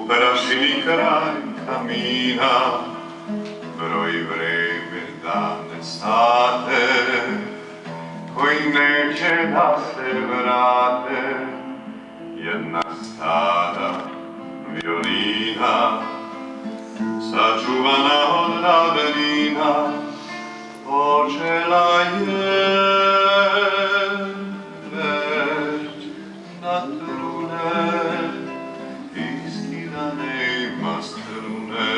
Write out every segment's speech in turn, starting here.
prašini kraj kamina broji vreme davne sate koji neće da se vrate. Jedna stara violina sačuvana od davnina počela je već na trune i skidane ima strune.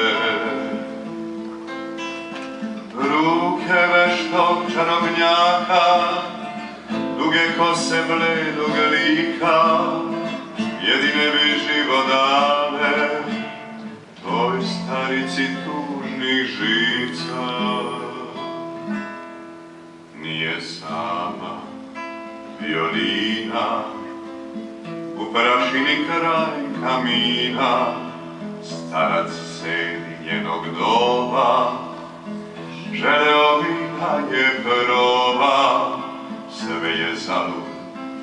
Ruke veštog čarobnjaka, duge kose bledog lika, jedine bi život dale toj starici tužnih živca. Nije sama violina u prašini kraj kamina, starac sedi njenog doba, želeo bi da je proba, sve je zalud,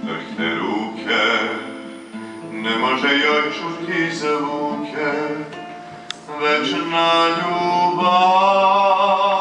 drhne ruke, ne može joj čuti zvuke, večna ljubav.